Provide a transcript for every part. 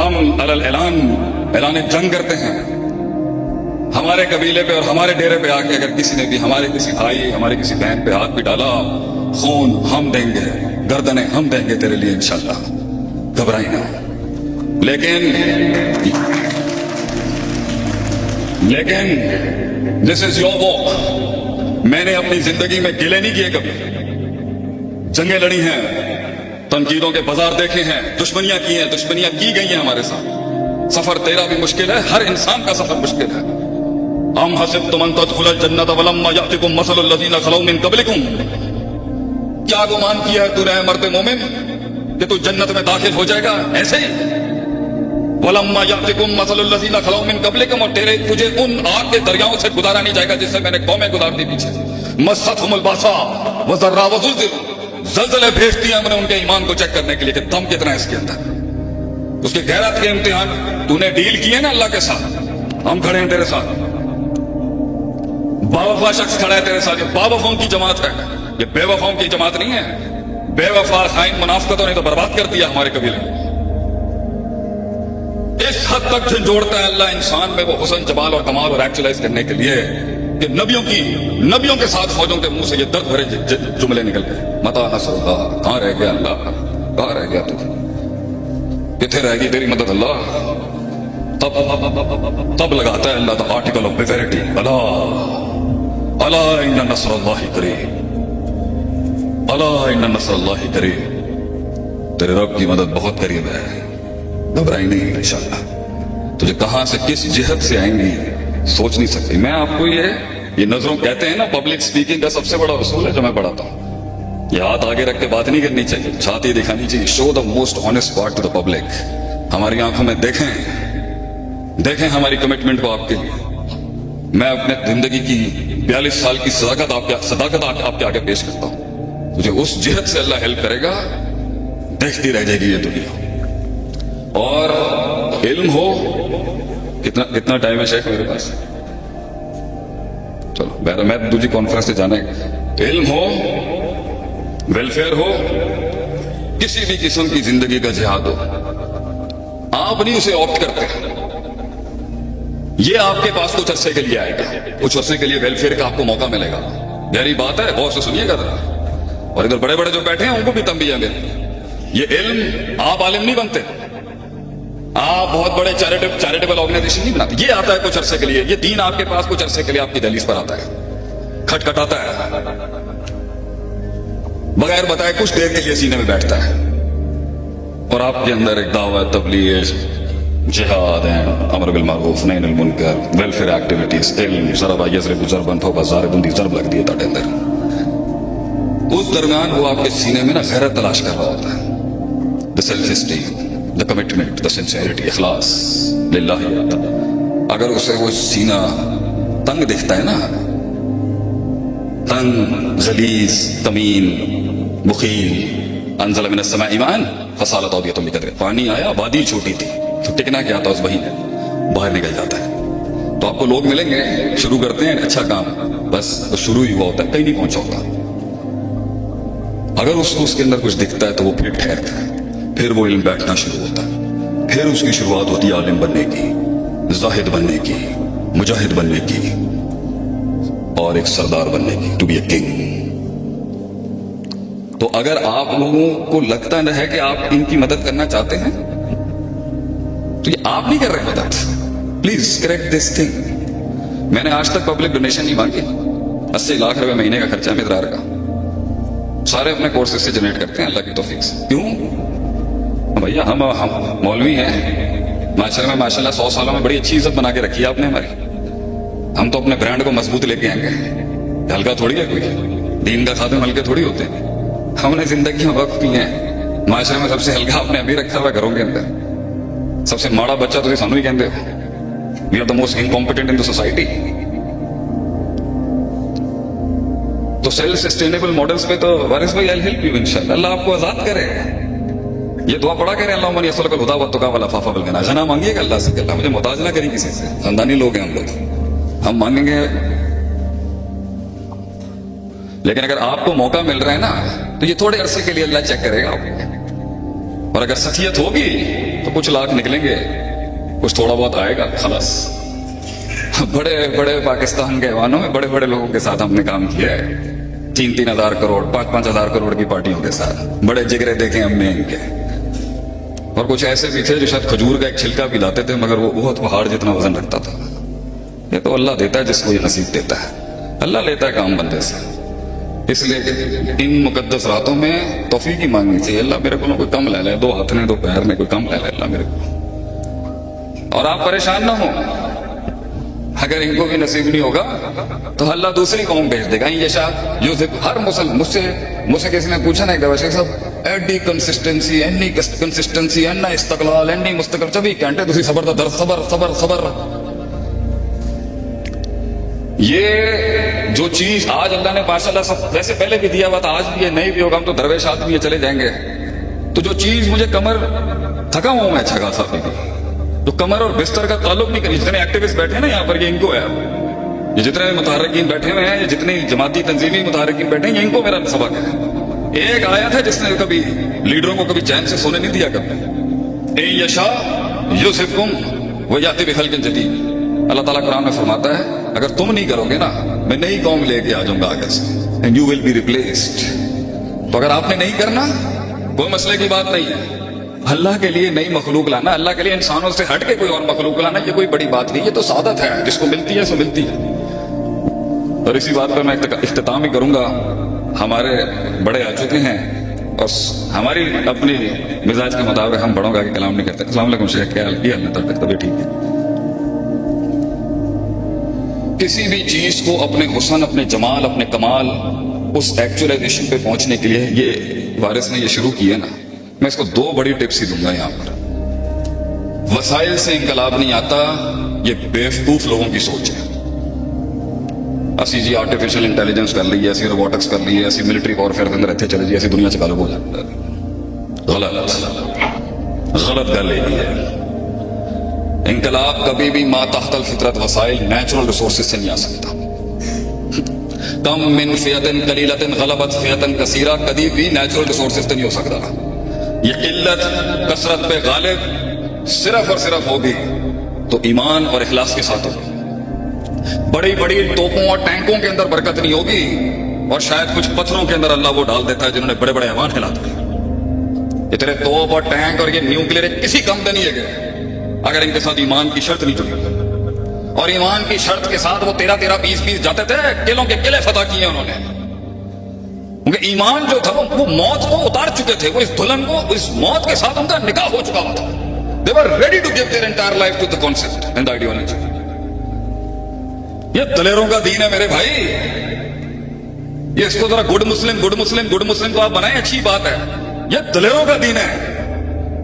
ہم اعلان جنگ کرتے ہیں. ہمارے قبیلے پہ اور ہمارے ڈیرے پہ آ کے اگر کسی نے بھی ہمارے کسی بھائی ہمارے کسی بہن پہ ہاتھ بھی ڈالا، خون ہم دیں گے، گردنیں ہم دیں گے تیرے لیے انشاءاللہ، گھبرائی نہ. لیکن دس از یور واک. میں نے اپنی زندگی میں گلے نہیں کیے کبھی، جنگیں لڑی ہیں، تنقیدوں کے بازار دیکھے ہیں، دشمنیاں کی ہیں، دشمنیاں کی گئی ہیں ہمارے ساتھ. سفر تیرا بھی مشکل ہے، ہر انسان کا سفر مشکل ہے. ام حسبتم ان تدخلوا الجنۃ ولما یأتکم مثل الذین خلوا من قبلکم. کیا گمان کیا ہے تو نے مرد مومن کہ تو جنت میں داخل ہو جائے گا ایسے ہی؟ ولما یأتکم مثل الذین خلوا من قبلکم، اور تجھے ان آگ کے دریاؤں سے گزارا نہیں جائے گا جس سے میں نے قومیں گزار دی پیچھے. مستہم الباساء وضراء وزلزلوا، زلزلے بھیجتی ہیں ہم نے ان کے ایمان کو چیک کرنے کے لیے کہ دم کتنا ہے اس کے اندر. اس کے غیرت کے امتحان تو نے ڈیل کیے نا اللہ کے ساتھ. ہم کھڑے ہیں تیرے ساتھ، با وفا شخص کھڑا ہے تیرے ساتھ. یہ با وفاؤں کی جماعت ہے، یہ بے وفاؤں کی جماعت نہیں ہے. بے وفا خائن منافقتوں نے تو برباد کر دیا ہمارے قبیلے کو. اس حد تک جھنجھوڑتا ہے اللہ انسان میں وہ حسن جمال اور کمال اور ایکچولائز کرنے کے لیے کہ نبیوں کے ساتھ فوجوں کے منہ سے یہ درد بھرے جملے نکل گئے. متا نصر اللہ، کہاں رہ گیا اللہ، کہاں رہ گیا تو، کتنے رہ گی تیری مدد اللہ. تب لگاتا ہے اللہ دا آرٹیکل آف بیویرٹی، الا ان نصر اللہ قریب، الا ان نصر اللہ قریب. تیرے رب کی مدد بہت قریب ہے، گھبرائی نہیں انشاءاللہ. تجھے کہاں سے کس جہت سے آئیں گی سوچ نہیں سکتی. میں آپ کو یہ نظروں کہتے ہیں نا، پبلک سپیکنگ کا سب سے بڑا اصول ہے جو میں پڑھاتا ہوں. یہ ہاتھ آگے رکھ کے بات نہیں کرنی چاہیے، چھاتی دکھانی چاہیے. Show the most honest part to the public. ہماری آنکھوں میں دیکھیں ہماری کمٹمنٹ کو آپ کے لیے. میں اپنے زندگی کی 42 سال کی صداقت آپ کے آگے پیش کرتا ہوں. مجھے اس جہت سے اللہ ہیلپ کرے گا، دیکھتی رہ جائے گی یہ دنیا. اور علم ہو، کتنا ٹائم ہے شیخ میرے پاس؟ چلو بہرحال میں دوسری کانفرنس سے جانا ہے. علم ہو، ویلفیئر ہو، کسی بھی قسم کی زندگی کا جہاد ہو، آپ نہیں اسے آپٹ کرتے. یہ آپ کے پاس کچھ عرصے کے لیے آئے گا، کچھ عرصے کے لیے ویلفیئر کا آپ کو موقع ملے گا. گہری بات ہے، غور سے سنیے گا ذرا. اور ادھر بڑے جو بیٹھے ہیں ان کو بھی تنبیہ ہے. یہ علم، آپ عالم نہیں بنتے، آپ بہت بڑے چیریٹیبل آرگنائزیشن نہیں بناتے. یہ آتا ہے کچھ عرصے کے لیے. یہ دین آپ کے پاس کچھ عرصے کے لیے آپ کی دہلیز پر آتا ہے، کھٹکھٹاتا ہے، بغیر بتائے کچھ دیر کے لیے سینے میں بیٹھتا ہے. اور آپ کے اندر ایک دعوت، تبلیغ، جہاد ہیں، امر بالمعروف نہی عن المنکر، ویلفیئر ایکٹیویٹیز، علم، ضرب یضرب ضربا فوق ضارب دی ضرب لگ دی ہے تاڑے اندر. اس درمیان وہ آپ کے سینے میں نا غیرت تلاش کر رہا ہوتا ہے. The self esteem, the commitment, the sincerity, اخلاص للہ. اگر اسے وہ سینہ تنگ دکھتا ہے نا، تنگ، غلیظ، تمیم، مخیل، انزل من السماء ماء فسالت اودیۃ بقدرہ. پانی آیا، وادی چھوٹی تھی تو ٹکنا کیا تھا اس وہی میں، باہر نکل جاتا ہے. تو آپ کو لوگ ملیں گے شروع کرتے ہیں اچھا کام، بس وہ شروع ہی ہوا ہوتا ہے، کہیں نہیں پہنچا ہوتا. اگر اس کو اس کے اندر کچھ دکھتا ہے تو وہ پھر ٹھہرتا ہے، پھر وہ علم بیٹھنا شروع ہوتا ہے. پھر اس کی شروعات ہوتی ہے عالم بننے کی، زاہد بننے کی، مجاہد بننے کی، اور ایک سردار بننے کی، ٹو بی اے کنگ. تو اگر آپ لوگوں کو لگتا ہے کہ آپ ان کی مدد کرنا چاہتے ہیں تو یہ آپ نہیں کر رہے مدد. Please correct this thing. میں نے آج تک پبلک ڈونیشن نہیں مانگی. 80 لاکھ روپے مہینے کا خرچہ ہے مدرار کا، سارے اپنے کورسز سے جنریٹ کرتے ہیں اللہ کی توفیق سے. کیوں بھیا؟ ہم مولوی ہیں، ماشاءاللہ میں ماشاءاللہ 100 سالوں میں بڑی اچھی عزت بنا کے رکھی ہے آپ نے ہماری. ہم تو اپنے برانڈ کو مضبوط لے کے آئیں گے. ہلکا تھوڑی ہے کوئی، دین کا خادم ہلکے تھوڑی ہوتے ہیں. ہم نے زندگی میں وقت کی ہیں. معاشرے میں سب سے ہلکا آپ نے ابھی رکھا ہوا گھروں کے اندر. سب سے ماڑا بچہ تو سانو ہی کہتے ہو. We are the most incompetent in the society. تو سیلف سسٹینیبل ماڈلز پہ تو وارث بھائی، آئی ہیلپ یو انشاءاللہ. اللہ آپ کو آزاد کرے. یہ دعا پڑھا کریں، اللہم انی اسألک الہدی والتقی والعفاف والغنی. غنا مانگیے گا اللہ سے کہ اللہ مجھے محتاج نہ کری کسی سے. خاندانی لوگ ہیں ہم لوگ، ہم مانگیں گے. لیکن اگر آپ کو موقع مل رہا ہے نا تو یہ تھوڑے عرصے کے لیے اللہ چیک کرے گا آپ کو. اور اگر سچیت ہوگی تو कुछ लाख निकलेंगे, कुछ थोड़ा बहुत आएगा खलास। बड़े बड़े पाकिस्तान के ऐवानों में बड़े बड़े लोगों के साथ हमने काम किया है, 3-3 हजार करोड़ 5-5 हजार करोड़ की पार्टियों के साथ बड़े जिगरे देखे हमने इनके। और कुछ ऐसे भी थे जो शायद खजूर का एक छिलका भी लाते थे, मगर वो बहुत पहाड़ जितना वजन रखता था। ये तो अल्लाह देता है जिसको ये नसीब देता है, अल्लाह लेता है काम बंदे से। इसलिए इन मुकद्दस रातों में तौफीक ही मांगनी चाहिए, अल्लाह मेरे को ना कोई कम ले ले, 2 हाथ ने 2 पैर ने कोई कम ले ले अल्लाह मेरे को। और आप परेशान ना हो, अगर इनको भी नसीब नहीं होगा तो अल्लाह दूसरी कौम भेज देगा। ये शायद यूसुफ हर मुसलमान मुझसे किसी ने पूछा ना एक दफा, शेख साहब एडी कंसिस्टेंसी एनी कंसिस्टेंसी एना इस्तकलाल एनी मुस्तकल 24 घंटे तुसी सबर दा दर सबर सबर सबर। ये जो चीज आज अल्लाह ने माशाअल्लाह सब वैसे पहले भी दिया हुआ था, आज भी है, नहीं भी होगा हम तो दरवेश आदमी चले जाएंगे। तो जो चीज मुझे कमर थका हुआ मैं अच्छा खासा भी, जो कमर और बिस्तर का ताल्लुक नहीं करी, जितने एक्टिविस्ट बैठे हैं ना यहाँ पर ये इनको है, ये जितने मुतारकिन बैठे हुए हैं, ये जितने जमाती तंजीमी मुतारकिन बैठे हैं, ये इनको मेरा सबक है। एक आया था जिसने कभी लीडरों को कभी चैन से सोने नहीं दिया कभी, ए यशा युसिफकुम व याति बिखल्किन जदीद। अल्लाह ताला कुरान में फरमाता है अगर तुम नहीं करोगे ना मैं नई कौम लेके आ जाऊंगा आगे से, and you will be replaced. तो अगर आपने नहीं करना कोई मसले की बात नहीं है, अल्लाह के लिए नई मखलूक लाना, अल्लाह के लिए इंसानों से हट के कोई और मखलूक लाना, ये कोई बड़ी बात नहीं, ये तो सादत है, जिसको मिलती है सो मिलती है। और इसी बात पर मैं इख्तिताम ही करूंगा, हमारे बड़े आ चुके हैं और हमारी अपनी मिजाज के मुताबिक हम बड़ों का आगे कलाम नहीं करते। अस्सलाम वालेकुम शेख, क्या हाल है? तबीयत ठीक है? किसी भी चीज को अपने हुस्न, अपने जमाल, अपने कमाल, उस एक्चुअलाइजेशन पे पहुंचने के लिए ये वारिस ने ये शुरू किया ना, मैं इसको 2 बड़ी टिप्स ही दूंगा यहाँ पर। वसाइल से इंकलाब नहीं आता, ये बेवकूफ लोगों की सोच है। असी जी आर्टिफिशियल इंटेलिजेंस कर ली है, असी रोबोटिक्स कर ली है, असी मिलिट्री वॉरफेयर के अंदर इतने चले जी, ऐसी दुनिया से गालब हो जाता है। गलत गल है। इंकलाब कभी भी मातहतल फितरत वसाइल नेचुरल रिसोर्सेज से नहीं आ सकता। कम मिन फियतन कलीलतन गलबत फियतन कसीरा कभी भी नेचुरल रिसोर्सेज से नहीं हो सकता। ये किल्लत कसरत पे गालिब सिर्फ और सिर्फ होगी तो ईमान और इखलास के साथ होगी। बड़ी बड़ी तोपों और टैंकों के अंदर बरकत नहीं होगी, और शायद कुछ पत्थरों के अंदर अल्लाह वो डाल देता है जिन्होंने बड़े बड़े ऐवान हिला दिए। ये तेरे तोप और टैंक और ये न्यूक्लियर किसी काम का नहीं है अगर इनके साथ ईमान की शर्त नहीं जुड़ी। और ईमान की शर्त के साथ वो 13-13, 20-20 जाते थे, किलों के किले फतह किए उन्होंने। उनके ईमान जो था वो मौत को उतार चुके थे, वो इस दुल्हन को, इस मौत के साथ उनका निकाह हो चुका था। They were ready to give their entire life to the concept and the ideology. ये दलेरों का दीन है मेरे भाई। ये इसको जरा गुड मुस्लिम को आप बनाएं, अच्छी बात है। ये दलेरों का दीन है,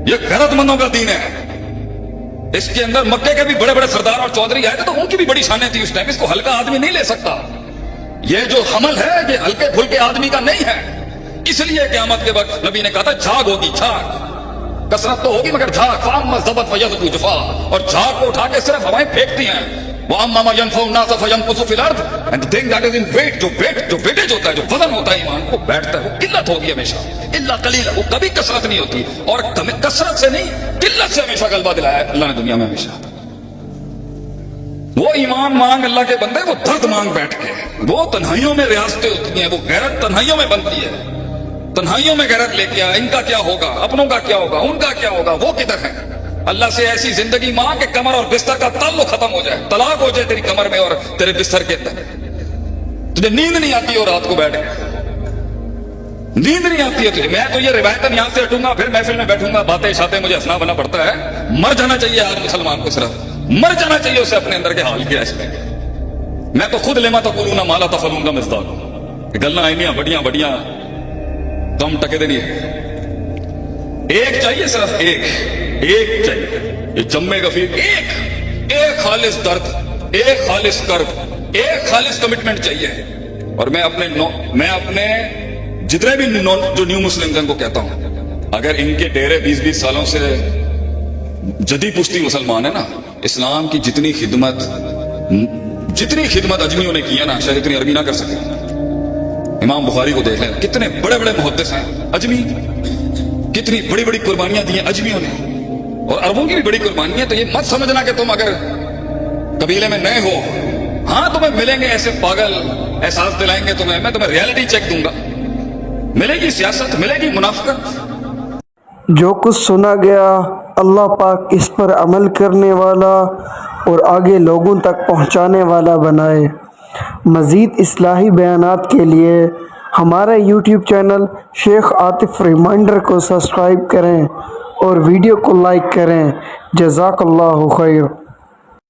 ये गैरतमंदों का दीन है। इसके अंदर मक्के के भी बड़े बड़े सरदार और चौधरी आए थे तो उनकी भी बड़ी शानें थी उस टाइम। इसको हल्का आदमी नहीं ले सकता। ये जो हमल है ये हल्के फुल्के आदमी का नहीं है। इसलिए क़यामत के वक्त नबी ने कहा था झाग होगी, झाग। कसरत तो होगी मगर झाग, फाम मज़बत फयज़कु जुफा, और झाग को उठा के सिर्फ हवाएं फेंकती हैं। वो अम्मा मा यनफउ नास फयनकुसु फिल अर्द, and the thing that is in weight, जो वेटेज होता है, जो वजन होता है ईमान, वो बैठता है, वो किल्लत होगी हमेशा। इल्ला कलीला, वो कभी कसरत नहीं होती। और कसरत से नहीं, किल्लत से हमेशा गलबा दिलाया है अल्लाह ने दुनिया में हमेशा। वो ईमान मांग अल्लाह के बंदे, वो दर्द मांग बैठ के। वो तन्हाइयों में रियासतें होती हैं, वो गैरत तन्हाइयों में बनती है। तन्हाइयों में गैरत लेके आ, इनका क्या होगा, अपनों का क्या होगा, उनका क्या होगा, वो किधर है। अल्लाह से ऐसी जिंदगी मांग के कमर और बिस्तर का ताल्लुक खत्म हो जाए, तलाक हो जाए तेरी कमर में और तेरे बिस्तर के अंदर। तुझे नींद नहीं आती हो रात को बैठ के, नींद नहीं आती है तुझे। मैं तो ये रिवायतन यहां से हटूंगा, फिर महफिल में बैठूंगा, बातें शातें मुझे हंसना बना पड़ता है। मर जाना चाहिए हर मुसलमान को, सिर्फ मर जाना चाहिए उसे अपने अंदर के हाल की ऐसे। मैं तो खुद लेमा तो कुलूना माला तफलूंगा मिज़दाक, गलना आईनियां बढ़िया बढ़िया कम टके देनी है। एक चाहिए, सिर्फ एक चाहिए। ये जम्मे गफीर, एक खालिस दर्द, एक खालिस कर्ब, एक खालिस कमिटमेंट चाहिए। और मैं अपने जितने भी जो न्यू मुस्लिम हैं उनको कहता हूं, अगर इनके डेरे 20-20 सालों से जदी पुश्ती मुसलमान है ना, इस्लाम की जितनी खिदमत अजमियों ने की है ना, शायद इतनी अरबी ना कर सके। इमाम बुखारी को देख लें, कितने बड़े बड़े मुहद्दिस हैं अजमी, कितनी बड़ी बड़ी कुर्बानियां दी हैं अजमियों ने। اور اربوں کی بھی بڑی قربانی ہے. تو یہ مت سمجھنا کہ تم اگر قبیلے میں نئے ہو, ہاں تمہیں ملیں گے ایسے پاگل, احساس دلائیں گے تمہیں, میں تمہیں ریالٹی چیک دوں گا. ملے گی سیاست, ملے گی منافقت. جو کچھ سنا گیا اللہ پاک اس پر عمل کرنے والا اور آگے لوگوں تک پہنچانے والا بنائے. مزید اصلاحی بیانات کے لیے ہمارا یوٹیوب چینل شیخ عاطف ریمائنڈر کو سبسکرائب کریں اور ویڈیو کو لائک کریں. جزاک اللہ خیر.